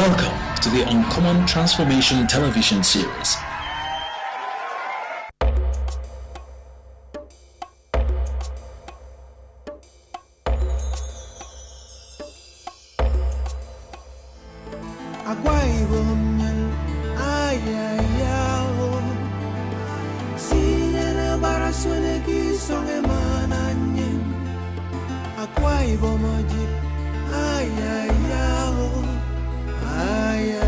Welcome to the Uncommon Transformation television series. Akwa Ibom, ayayao, sinyana baraswene kisonge mananye. Akwa Ibom ojip, ayayao, ayayao.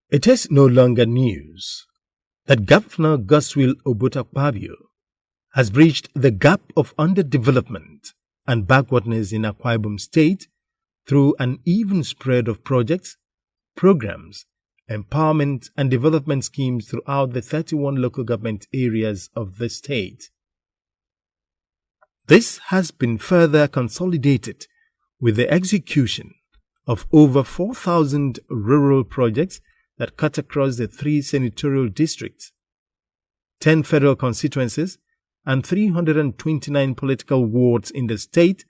It is no longer news that Governor Godswill Akpabio has bridged the gap of underdevelopment and backwardness in Akwa Ibom State through an even spread of projects, programs, empowerment and development schemes throughout the 31 local government areas of the state. This has been further consolidated with the execution of over 4,000 rural projects that cut across the 3 senatorial districts, 10 federal constituencies, and 329 political wards in the state,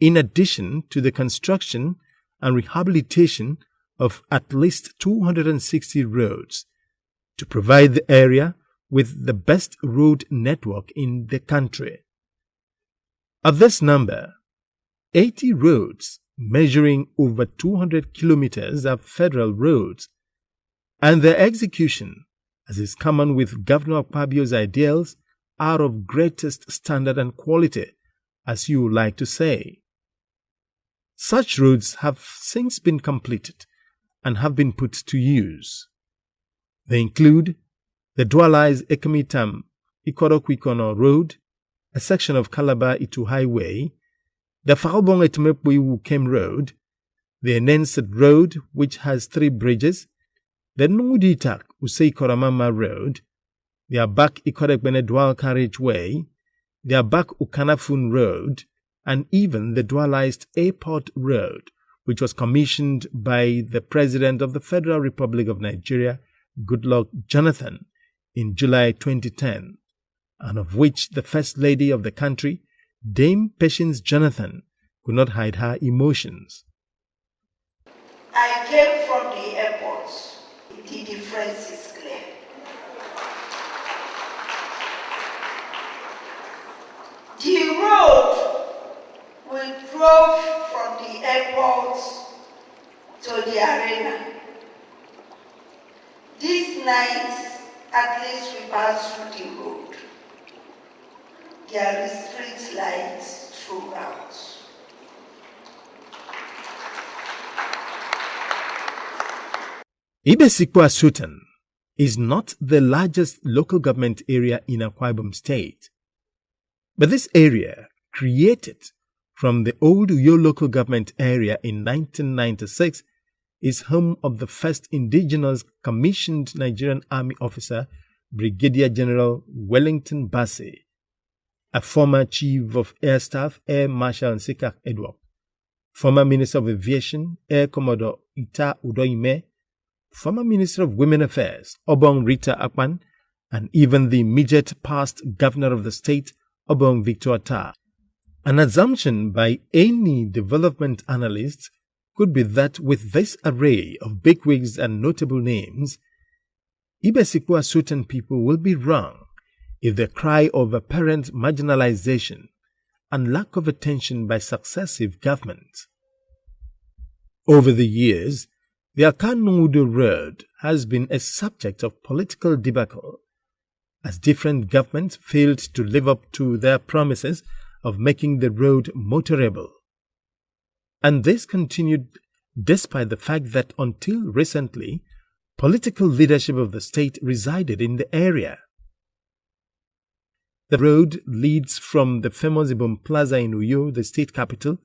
in addition to the construction and rehabilitation of at least 260 roads to provide the area with the best road network in the country. Of this number, 80 roads measuring over 200 kilometers are federal roads, and their execution, as is common with Governor Akpabio's ideals, are of greatest standard and quality, as you like to say. Such roads have since been completed and have been put to use. They include the dualized Ekamitam Ikorokwikono Road, a section of Calabar-Itu Highway, the Falbong-Etumekwe-Wukem Road, the Enensed Road, which has 3 bridges, the Nuditak Usei Koramama Road, the Abak Ikorekbene Dual Carriageway, the Abak Ukanafun Road, and even the dualized Airport Road, which was commissioned by the President of the Federal Republic of Nigeria, Goodluck Jonathan, in July 2010, and of which the First Lady of the country, Dame Patience Jonathan, could not hide her emotions. I came from the airport. The difference is clear. The road we drove from the airport to the arena. This night, at least we passed through the road. There are street lights throughout. Ibesikwa Sultan is not the largest local government area in Akwa Ibom State, but this area, created from the old Uyo local government area in 1996, is home of the first indigenous commissioned Nigerian Army officer, Brigadier General Wellington Bassey, a former Chief of Air Staff, Air Marshal Nsekak Edward, former Minister of Aviation, Air Commodore Ita Udoime, former Minister of Women Affairs, Obong Rita Akpan, and even the immediate past Governor of the state, Obong Victor Atta. An assumption by any development analyst could be that with this array of bigwigs and notable names, Ibesikwa Sultan people will be wrong if they cry of apparent marginalization and lack of attention by successive governments. Over the years, the Aka-Nung Udoe Road has been a subject of political debacle as different governments failed to live up to their promises of making the road motorable. And this continued despite the fact that until recently, political leadership of the state resided in the area. The road leads from the famous Ibom Plaza in Uyo, the state capital,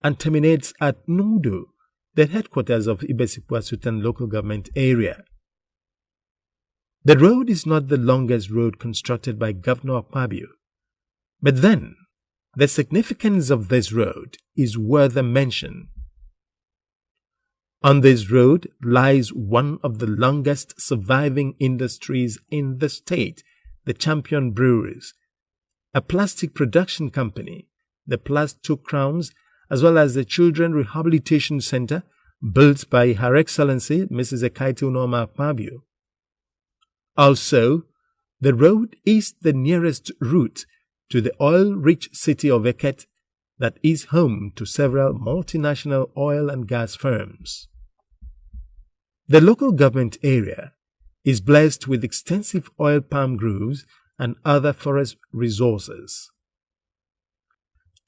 and terminates at Aka-Nung Udoe, the headquarters of Ibesikwa Sultan local government area. The road is not the longest road constructed by Governor Akpabio, but then the significance of this road is worth a mention. On this road lies one of the longest surviving industries in the state, the Champion Breweries, a plastic production company, the Plus 2 Crowns, as well as the Children Rehabilitation Center built by Her Excellency Mrs. Aka-Nung Akpabio. Also, the road is the nearest route to the oil-rich city of Eket that is home to several multinational oil and gas firms. The local government area is blessed with extensive oil palm groves and other forest resources.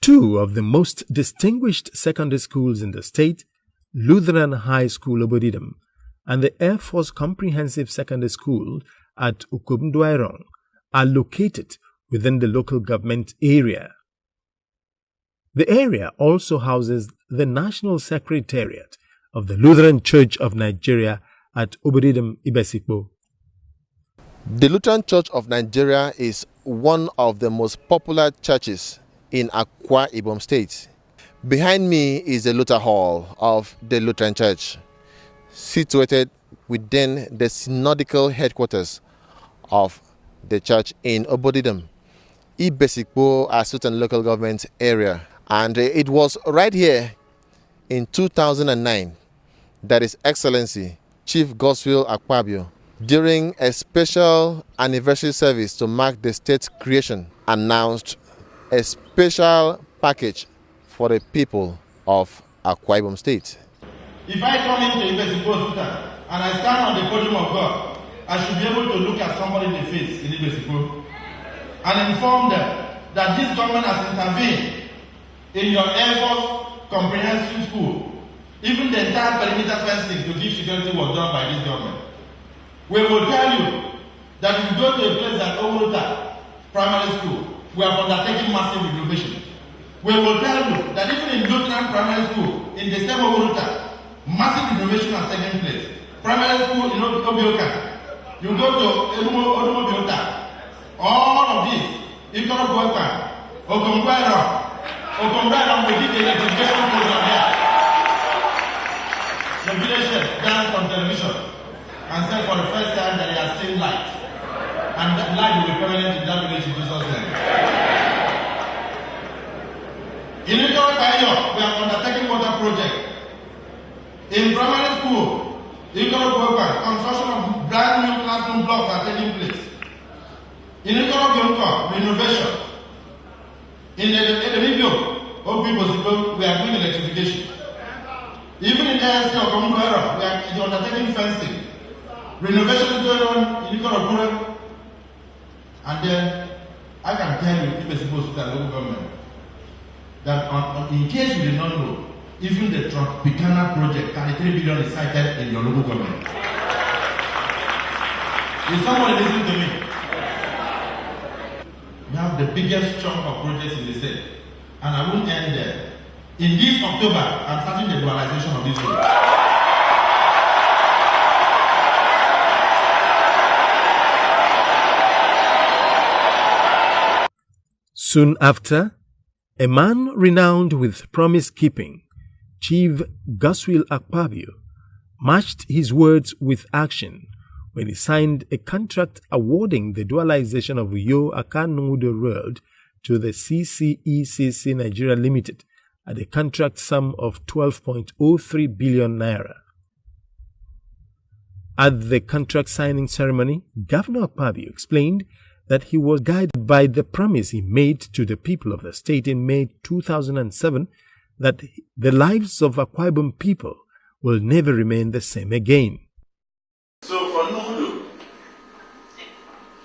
Two of the most distinguished secondary schools in the state, Lutheran High School Obodidam and the Air Force Comprehensive Secondary School at Ukumduairong, are located within the local government area. The area also houses the National Secretariat of the Lutheran Church of Nigeria at Obodidam, Ibesikpo. The Lutheran Church of Nigeria is one of the most popular churches in Akwa Ibom State. Behind me is the Luther Hall of the Lutheran Church, situated within the synodical headquarters of the church in Obodidam, Ibesikpo, a certain local government area. And it was right here in 2009 that His Excellency Chief Godswill Akpabio, during a special anniversary service to mark the state's creation, announced a special package for the people of Akwa Ibom State. If I come into Ibesikpo and I stand on the podium of God, I should be able to look at somebody in the face in Ibesikpo and inform them that this government has intervened in your Air Force Comprehensive School. Even the entire perimeter fencing to give security was done by this government. We will tell you that if you go to a place like Omuruta Primary School, we have undertaken massive renovation. We will tell you that even in Lutheran Primary School, in the same Omuruta, massive renovation has taken place. Primary school in Obioka, you go to Odumo Biota, all of this, Ikoro Gwepa, Okombero, we did the electrification program here. The village danced on television and said for the first time that they have seen light. And that light will be permanent in that village in Jesus' name. In Ikoro Bayo, we have undertaken water project. In primary school, Ikoro Gwepa, construction of brand new classroom blocks are taking place. In Ikoro Bionko, renovation. In the Libyo, we are doing electrification. Even in the ASC of Komukwero, we are undertaking fencing. Renovation is going on in Ikoro. And then I can tell you, people supposed to tell local government that in case you did not know, even the Tropicana project, 33 billion is cited in your local government. Is somebody listening to me? We have the biggest chunk of projects in the state. And I won't end there. In this October, I'm starting the dualization of this road. Soon after, a man renowned with promise-keeping, Chief Godswill Akpabio, matched his words with action when he signed a contract awarding the dualization of Aka-Nung Udoe Road to the CCECC Nigeria Limited at a contract sum of 12.03 billion naira. At the contract signing ceremony, Governor Akpabio explained that he was guided by the promise he made to the people of the state in May 2007 that the lives of Akwa Ibom people will never remain the same again. So for Nudu,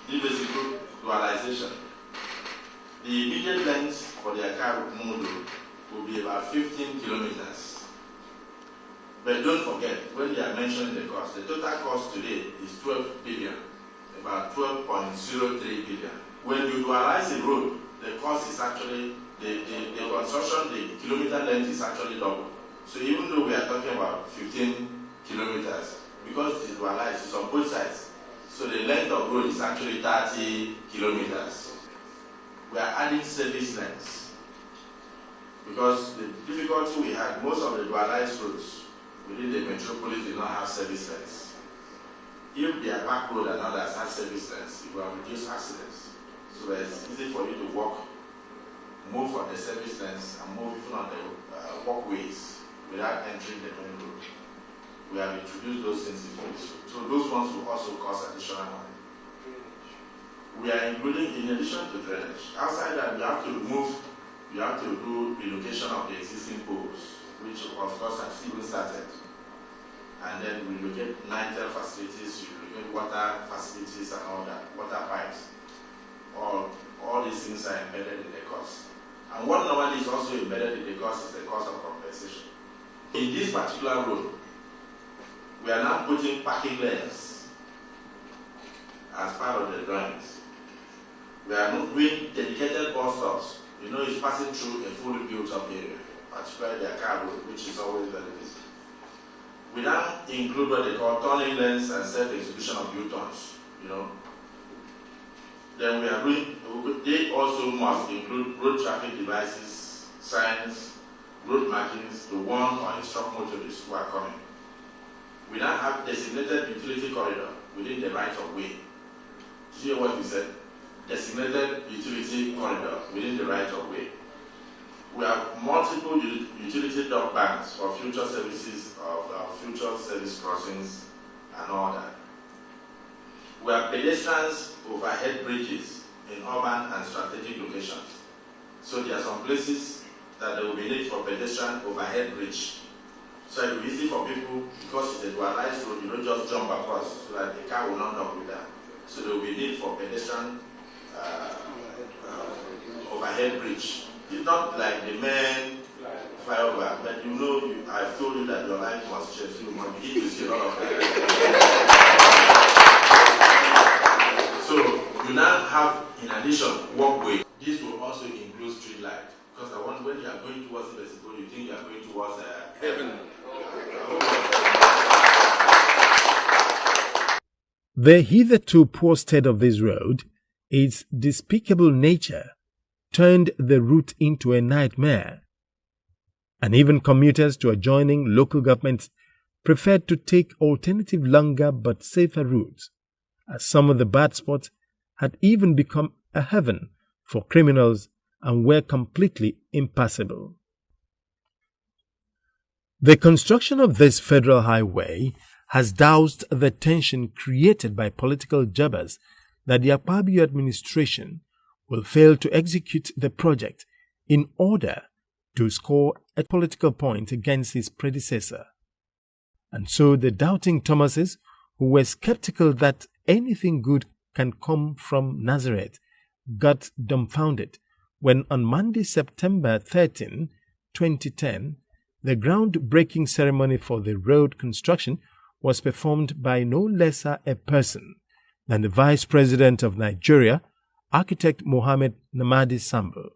Ibesikpo dualization, the immediate length for the Aka-Nung Udoe will be about 15 kilometers. But don't forget, when they are mentioning the cost, the total cost today is 12 billion, about 12.03 billion. when you dualize a road, the cost is actually, the construction, the kilometer length is actually double. So even though we are talking about 15 kilometers, because it is dualized, it's on both sides. So the length of road is actually 30 kilometers. We are adding service lengths. Because the difficulty we had, most of the dualized roads within the metropolis did not have service lengths. If their back road and others have service lengths, it will reduce accidents. So that it's easy for you to walk, move on the service lengths, and move even on the walkways without entering the main road. We have introduced those things in this. So those ones will also cost additional money. We are including, in addition to drainage, outside that we have to remove, we have to do relocation of the existing poles, which of course have even started. And then we look at nitel facilities, we look at water facilities and all that, water pipes. All these things are embedded in the cost. And what normally is also embedded in the cost is the cost of compensation. In this particular road, we are now putting parking lanes as part of the drawings. We are not doing dedicated bus stops. You know, it's passing through a fully built up area, particularly the Aka road, which is always very busy. We now include what they call turning lanes and self-execution of U-turns, you know. Then we are doing, they also must include road traffic devices, signs, road markings to warn or instruct motorists who are coming. We now have designated utility corridor within the right of way. Did you hear what we said? Designated utility corridor within the right of way. We have multiple utility dock banks for future services of future service crossings and all that. We have pedestrians overhead bridges in urban and strategic locations. So there are some places that there will be need for pedestrian overhead bridge. So it will be easy for people, because it's a dualized road, you don't just jump across so that the car will not knock you down. So there will be need for pedestrian overhead bridge. It's not like the main flyover, but you know, I've told you that your life must change, so you must begin to see a lot of that. So you now have, in addition, walkway. This will also include street light, because I want, when you are going towards the Mexico, you think you are going towards heaven. The hitherto poor state of this road, its despicable nature, turned the route into a nightmare. And even commuters to adjoining local governments preferred to take alternative longer but safer routes, as some of the bad spots had even become a heaven for criminals and were completely impassable. The construction of this federal highway has doused the tension created by political jobbers that the Akpabio administration will fail to execute the project in order to score a political point against his predecessor. And so the doubting Thomases, who were skeptical that anything good can come from Nazareth, got dumbfounded when on Monday, September 13, 2010, the groundbreaking ceremony for the road construction was performed by no lesser a person than the Vice President of Nigeria, Architect Mohammed Namadi Sambo.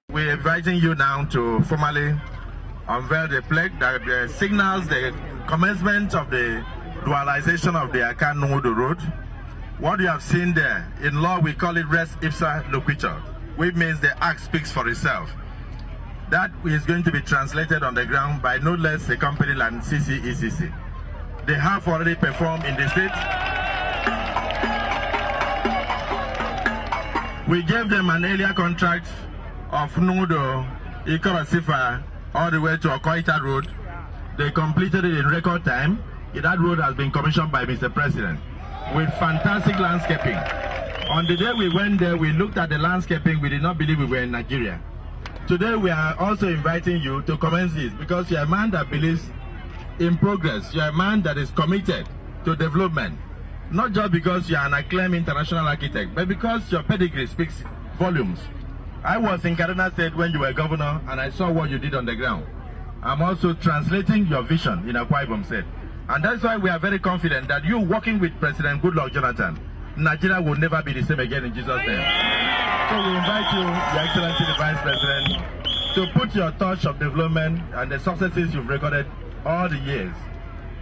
We're inviting you now to formally unveil the plaque that signals the commencement of the dualization of the Aka-Nung Udoe road. What you have seen there, in law we call it res ipsa loquitur, which means the act speaks for itself. That is going to be translated on the ground by no less a company than CCECC. They have already performed in the state. We gave them an earlier contract of Nudo, Ikorosifa, all the way to Okoita Road. They completed it in record time. That road has been commissioned by Mr. President with fantastic landscaping. On the day we went there, we looked at the landscaping. We did not believe we were in Nigeria. Today, we are also inviting you to commence this because you're a man that believes in progress. You're a man that is committed to development. Not just because you're an acclaimed international architect, but because your pedigree speaks volumes. I was in Kaduna State when you were governor, and I saw what you did on the ground. I'm also translating your vision in Akwa Ibom State. And that's why we are very confident that you working with President Goodluck Jonathan, Nigeria will never be the same again in Jesus' name. So we invite you, Your Excellency the Vice President, to put your touch of development and the successes you've recorded all the years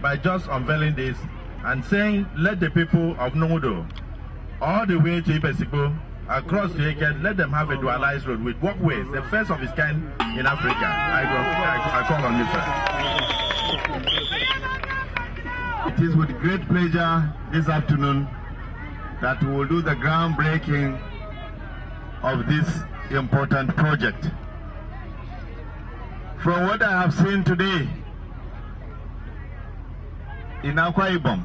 by just unveiling this and saying, let the people of Aka-Nung Udoe, all the way to Ibesikpo, across the Eke, let them have a dualized road with walkways, the first of its kind in Africa. I call on you, sir. It is with great pleasure this afternoon that we will do the groundbreaking of this important project. From what I have seen today in Akwa Ibom,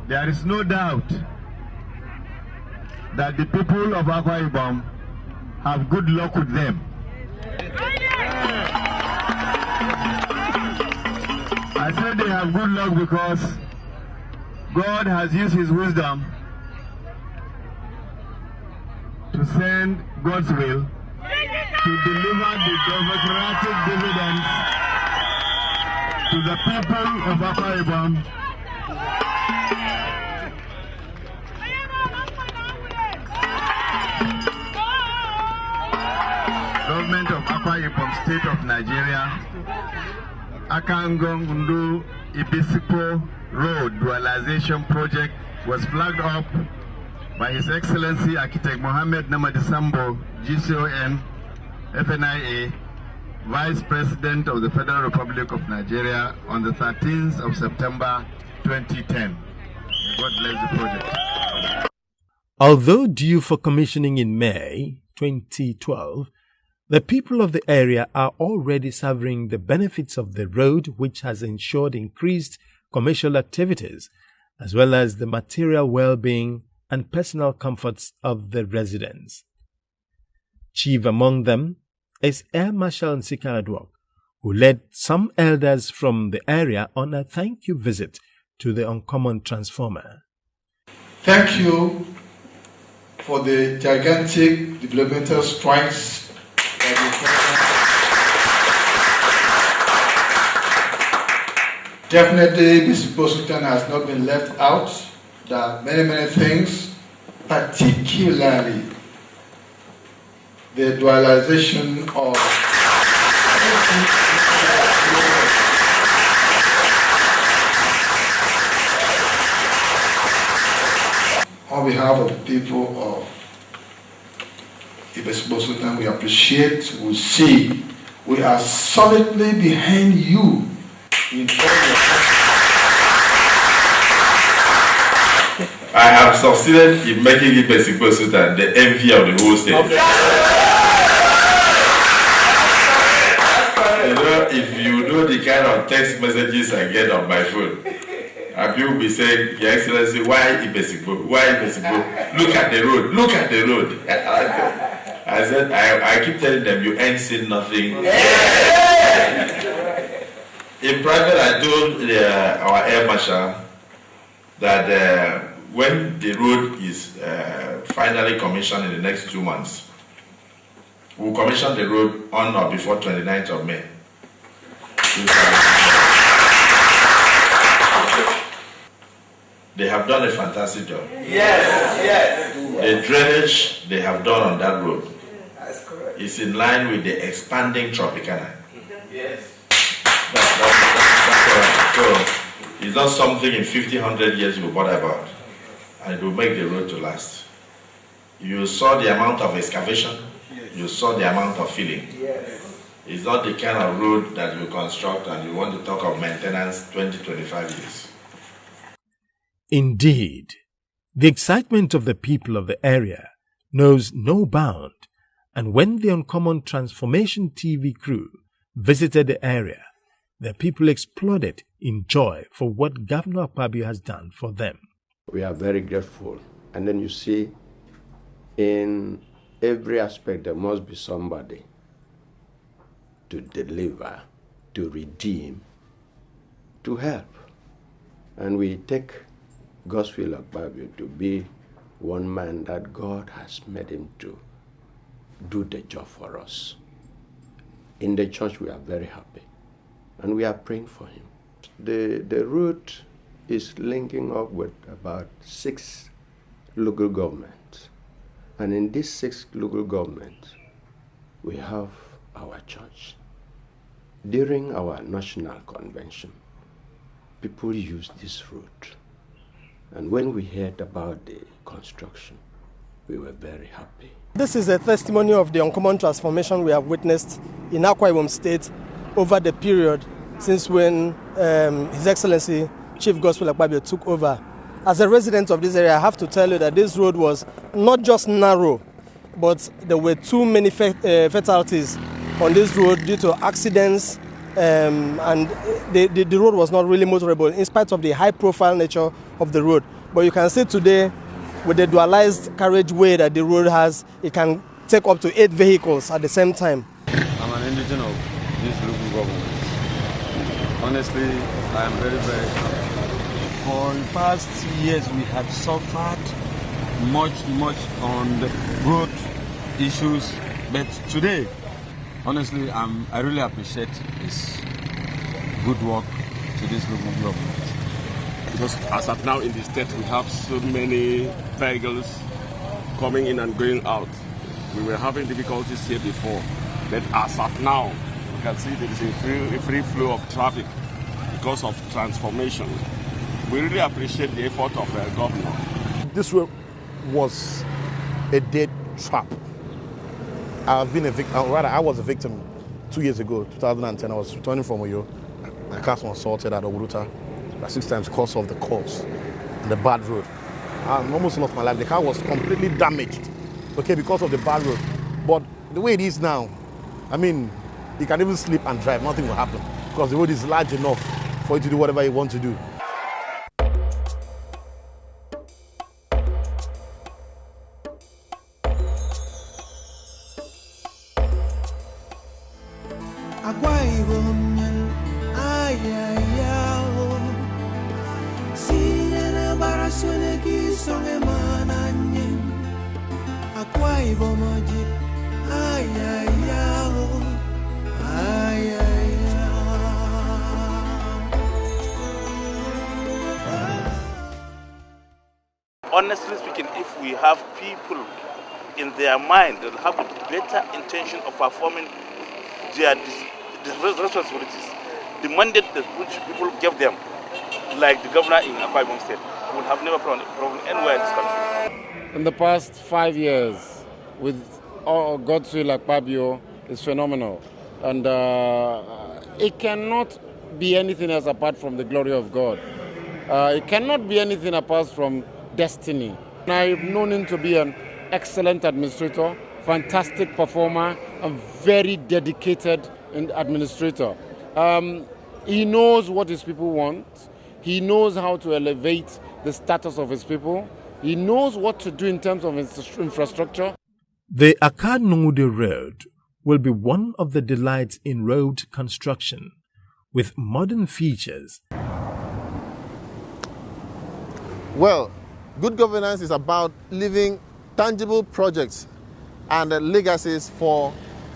there is no doubt that the people of Akwa Ibom have good luck with them. I said they have good luck because God has used his wisdom to send God's will to deliver the democratic dividends to the people of Akwa Ibom. Government of Akwa Ibom State of Nigeria, Aka-Nung Udoe Ibesikpo Road Dualization Project was flagged up by His Excellency Architect Mohammed Namadi Sambo, GCON, FNIA, Vice President of the Federal Republic of Nigeria on the 13th of September 2010. God bless the project. Although due for commissioning in May 2012, the people of the area are already savoring the benefits of the road, which has ensured increased commercial activities, as well as the material well-being and personal comforts of the residents. Chief among them is Air Marshal Nsika Adwok, who led some elders from the area on a thank you visit to the Uncommon Transformer. Thank you for the gigantic developmental strides that you definitely, Mr. Sultan has not been left out. There are many things, particularly the dualization of on behalf of the people of Sultan, we appreciate, we see, we are solidly behind you in all your actions. I have succeeded in making Sultan the envy of the whole state. You know, if you know the kind of text messages I get on my phone, and people will be saying, Your Excellency, why Ibesikpo? Why Ibesikpo? Look at the road, look at the road. I said, I keep telling them, you ain't seen nothing. In private, I told our Air Marshal that when the road is finally commissioned in the next 2 months, we'll commission the road on or before 29th of May. They have done a fantastic job. Yes. The drainage they have done on that road is in line with the expanding Tropicana. Yes. That's correct. So it's not something in 50, 100 years you will bother about. And it will make the road to last. You saw the amount of excavation. You saw the amount of filling. Yes. It's not the kind of road that you construct and you want to talk of maintenance 20, 25 years. Indeed, the excitement of the people of the area knows no bound, and when the Uncommon Transformation TV crew visited the area, the people exploded in joy for what Governor Akpabio has done for them. We are very grateful. And then you see, in every aspect, there must be somebody to deliver, to redeem, to help. And we take Gospel Akpabio to be one man that God has made him to do the job for us. In the church, we are very happy, and we are praying for him. The route is linking up with about 6 local governments, and in these 6 local governments, we have our church. During our national convention, people used this route, and when we heard about the construction, we were very happy. This is a testimony of the uncommon transformation we have witnessed in Akwa Ibom State over the period since when His Excellency Chief Gospel Akpabio took over. As a resident of this area, I have to tell you that this road was not just narrow, but there were too many fatalities on this road due to accidents, and the road was not really motorable in spite of the high-profile nature of the road. But you can see today, with the dualized carriageway that the road has, it can take up to 8 vehicles at the same time. I'm an indigent of this local government. Honestly, I am very, very happy. For the past years, we had suffered much on the road issues, but today, honestly, I really appreciate this good work to this local government. Because as of now in the state, we have so many vehicles coming in and going out. We were having difficulties here before, but as of now, you can see there is a free flow of traffic because of transformation. We really appreciate the effort of the governor. This road was a dead trap. I've been a victim, rather I was a victim 2 years ago, 2010. I was returning from Oyo. My car was assaulted at Oburuta 6 times because of the cause and the bad road. I almost lost my life. The car was completely damaged, okay, because of the bad road. But the way it is now, I mean, you can even sleep and drive, nothing will happen because the road is large enough for you to do whatever you want to do. Akwa Ibom, ayayao, sinyana barasone ki songe mananye. Akwa Ibom ajit, ayayao, ayayao. Honestly speaking, if we have people in their mind that have a better intention of performing their responsibilities, the mandate that which people give them, like the governor in Akwa Ibom State, will have never problem anywhere in this country. In the past 5 years, with God's will, Akpabio is phenomenal, and it cannot be anything else apart from the glory of God. It cannot be anything apart from destiny. I've known him to be an excellent administrator, fantastic performer, and very dedicated administrator. He knows what his people want. He knows how to elevate the status of his people. He knows what to do in terms of infrastructure. The Aka-Nung Udoe Road will be one of the delights in road construction, with modern features. Well, good governance is about leaving tangible projects and legacies for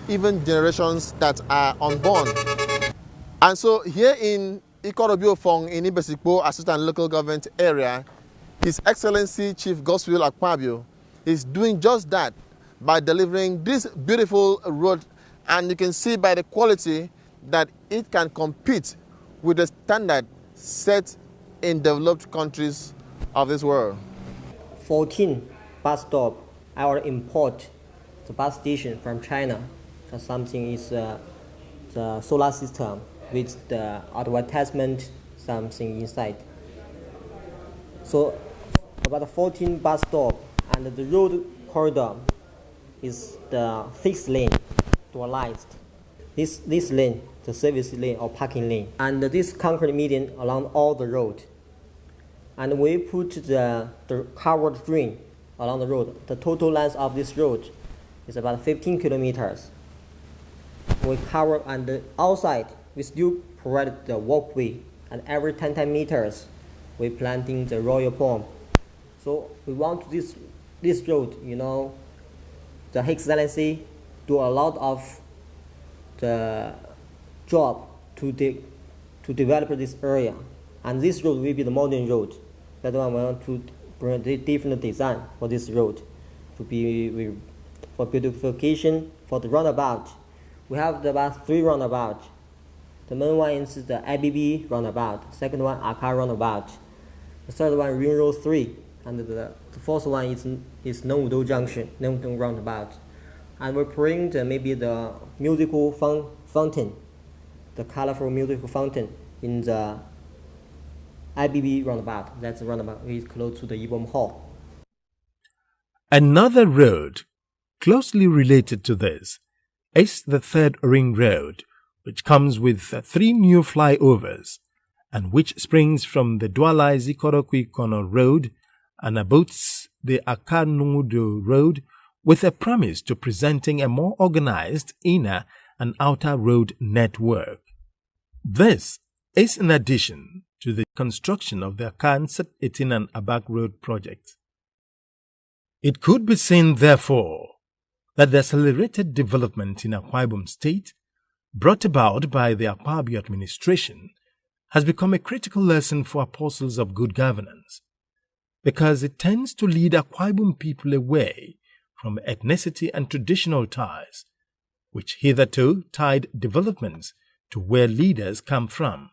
even generations that are unborn. And so here in Ikorobiofong in Ibesikpo Assistant Local Government Area, His Excellency Chief Gospel Akpabio is doing just that by delivering this beautiful road, and you can see by the quality that it can compete with the standard set in developed countries of this world. 14 bus stop, our import the bus station from China. Something is the solar system with the advertisement something inside. So about 14 bus stop, and the road corridor is the 6th lane dualized. This lane, the service lane or parking lane, and this concrete median along all the road. And we put the covered drain along the road. The total length of this road is about 15 kilometers. We cover, and the outside we still provide the walkway, and every 10 meters we planting the royal palm. So we want this this road, you know, the His Excellency do a lot of the job to develop this area, and this road will be the modern road. That's why I want to bring a different design for this road to be for beautification. For the roundabout, we have about 3 roundabouts. The main one is the IBB roundabout, second one Aka roundabout, the third one Ring Road 3, and the fourth one is Aka-Nung Udoe Junction, Aka-Nung roundabout. And we're bring maybe the musical fountain, the colorful musical fountain in the IBB roundabout. That's the roundabout is close to the Ibom Hall. Another road closely related to this is the third ring road, which comes with 3 new flyovers and which springs from the dualization road and abuts the Aka-Nung Udoe road, with a promise to presenting a more organized inner and outer road network. This is in addition to the construction of the Aka-Nung and Abak road project. It could be seen, therefore, that the accelerated development in Akwa Ibom State, brought about by the Akpabio administration, has become a critical lesson for apostles of good governance, because it tends to lead Akwa Ibom people away from ethnicity and traditional ties, which hitherto tied developments to where leaders come from,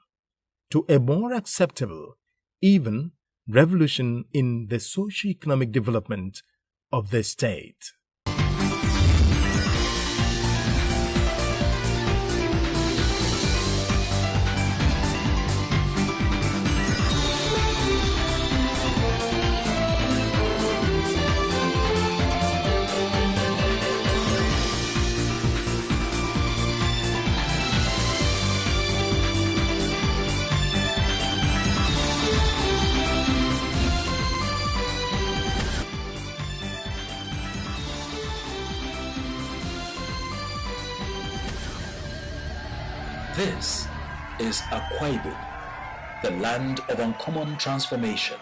to a more acceptable, even revolution in the socio-economic development of the state. This is Akwa Ibom, the land of uncommon transformation.